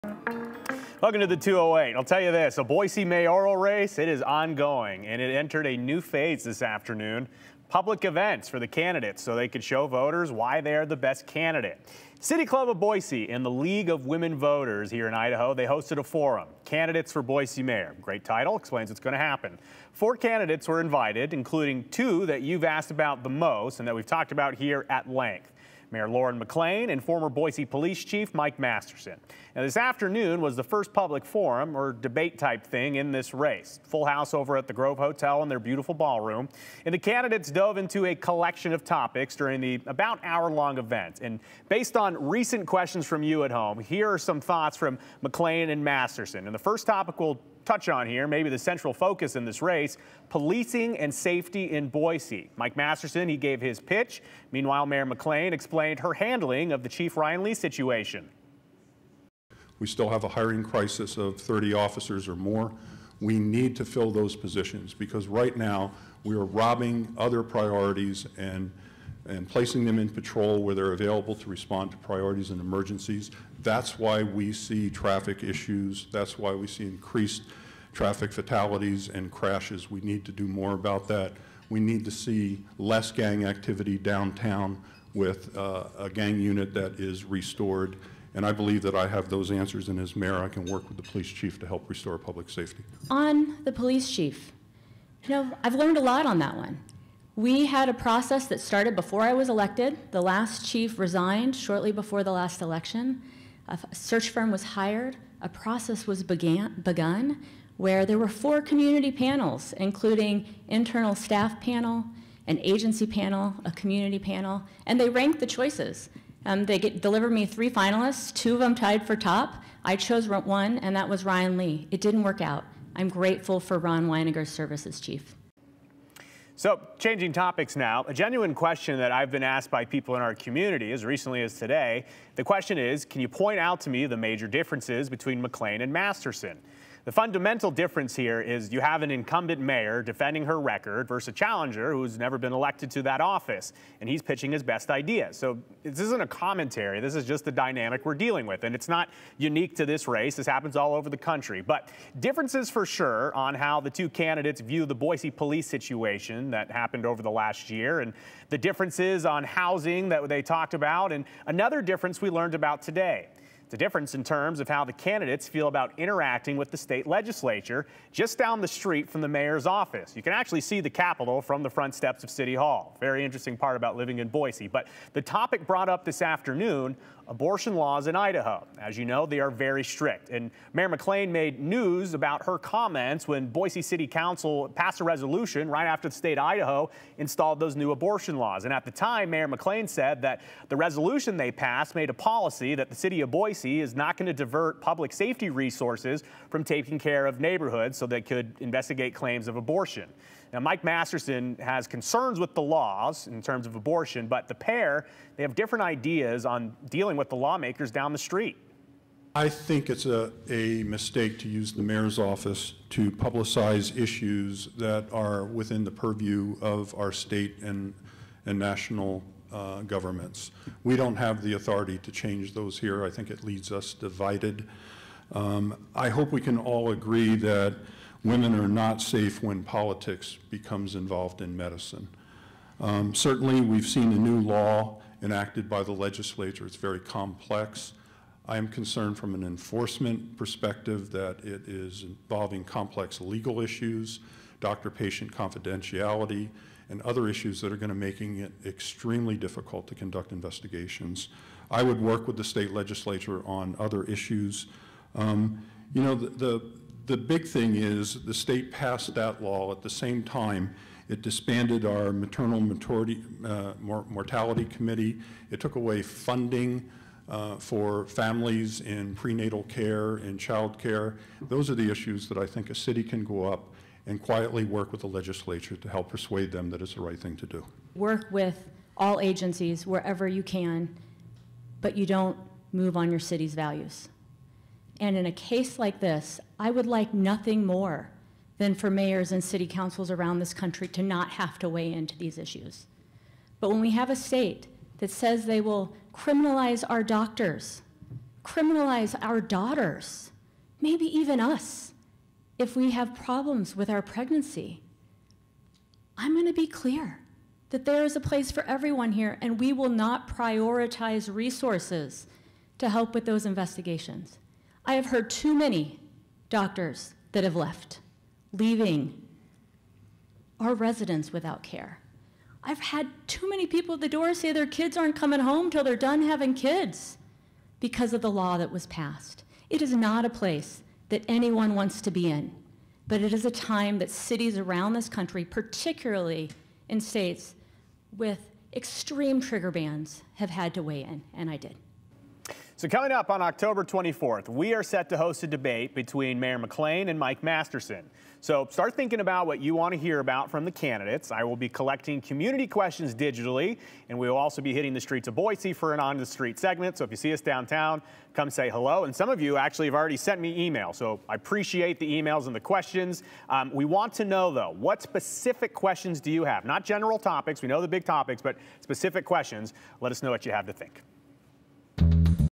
Welcome to the 208. I'll tell you this, a Boise mayoral race, it is ongoing, and it entered a new phase this afternoon. Public events for the candidates so they could show voters why they're the best candidate. City Club of Boise and the League of Women Voters here in Idaho, they hosted a forum, Candidates for Boise Mayor. Great title, explains what's going to happen. 4 candidates were invited, including 2 that you've asked about the most and that we've talked about here at length. Mayor McLean and former Boise Police Chief Mike Masterson. Now, this afternoon was the first public forum or debate type thing in this race. Full house over at the Grove Hotel in their beautiful ballroom. And the candidates dove into a collection of topics during the about hour-long event. And based on recent questions from you at home, here are some thoughts from McLean and Masterson. And the first topic we'll touch on here, maybe the central focus in this race, policing and safety in Boise. Mike Masterson, he gave his pitch. Meanwhile, Mayor McLean explained her handling of the Chief Ryan Lee situation. We still have a hiring crisis of 30 officers or more. We need to fill those positions because right now we are robbing other priorities and placing them in patrol where they're available to respond to priorities and emergencies. That's why we see traffic issues. That's why we see increased traffic fatalities and crashes. We need to do more about that. We need to see less gang activity downtown with a gang unit that is restored. And I believe that I have those answers, and as mayor, I can work with the police chief to help restore public safety. On the police chief, I've learned a lot on that one. We had a process that started before I was elected. The last chief resigned shortly before the last election. A search firm was hired. A process was begun where there were 4 community panels, including internal staff panel, an agency panel, a community panel, and they ranked the choices. They delivered me 3 finalists, 2 of them tied for top. I chose 1, and that was Ryan Lee. It didn't work out. I'm grateful for Ron Weiniger's service as chief. So, changing topics now, a genuine question that I've been asked by people in our community as recently as today. The question is, can you point out to me the major differences between McLean and Masterson? The fundamental difference here is you have an incumbent mayor defending her record versus a challenger who's never been elected to that office, and he's pitching his best ideas. So this isn't a commentary. This is just the dynamic we're dealing with, and it's not unique to this race. This happens all over the country. But differences for sure on how the 2 candidates view the Boise police situation that happened over the last year, and the differences on housing that they talked about, and another difference we learned about today. It's a difference in terms of how the candidates feel about interacting with the state legislature just down the street from the mayor's office. You can actually see the Capitol from the front steps of City Hall. Very interesting part about living in Boise. But the topic brought up this afternoon, abortion laws in Idaho. As you know, they are very strict. And Mayor McLean made news about her comments when Boise City Council passed a resolution right after the state of Idaho installed those new abortion laws. And at the time, Mayor McLean said that the resolution they passed made a policy that the city of Boise is not going to divert public safety resources from taking care of neighborhoods so they could investigate claims of abortion. Now, Mike Masterson has concerns with the laws in terms of abortion, but the pair, they have different ideas on dealing with the lawmakers down the street. I think it's a mistake to use the mayor's office to publicize issues that are within the purview of our state and national governments. We don't have the authority to change those here. I think it leaves us divided. I hope we can all agree that women are not safe when politics becomes involved in medicine. Certainly, we've seen a new law enacted by the legislature. It's very complex. I am concerned from an enforcement perspective that it is involving complex legal issues, doctor-patient confidentiality, and other issues that are going to making it extremely difficult to conduct investigations. I would work with the state legislature on other issues. The big thing is the state passed that law. At the same time, it disbanded our maternal mortality committee. It took away funding for families in prenatal care and child care. Those are the issues that I think a city can go up and quietly work with the legislature to help persuade them that it's the right thing to do. Work with all agencies wherever you can, but you don't move on your city's values. And in a case like this, I would like nothing more than for mayors and city councils around this country to not have to weigh into these issues. But when we have a state that says they will criminalize our doctors criminalize our daughters, maybe even us, if we have problems with our pregnancy. I'm going to be clear that there is a place for everyone here, and we will not prioritize resources to help with those investigations. I have heard too many doctors that have left, leaving our residents without care. I've had too many people at the door say their kids aren't coming home till they're done having kids because of the law that was passed. It is not a place that anyone wants to be in, but it is a time that cities around this country, particularly in states with extreme trigger bans, have had to weigh in, and I did. So coming up on October 24th, we are set to host a debate between Mayor McLean and Mike Masterson. So start thinking about what you want to hear about from the candidates. I will be collecting community questions digitally, and we will also be hitting the streets of Boise for an On the Street segment. So if you see us downtown, come say hello. And some of you actually have already sent me email, so I appreciate the emails and the questions. We want to know, though, what specific questions do you have? Not general topics. We know the big topics, but specific questions. Let us know what you have to think.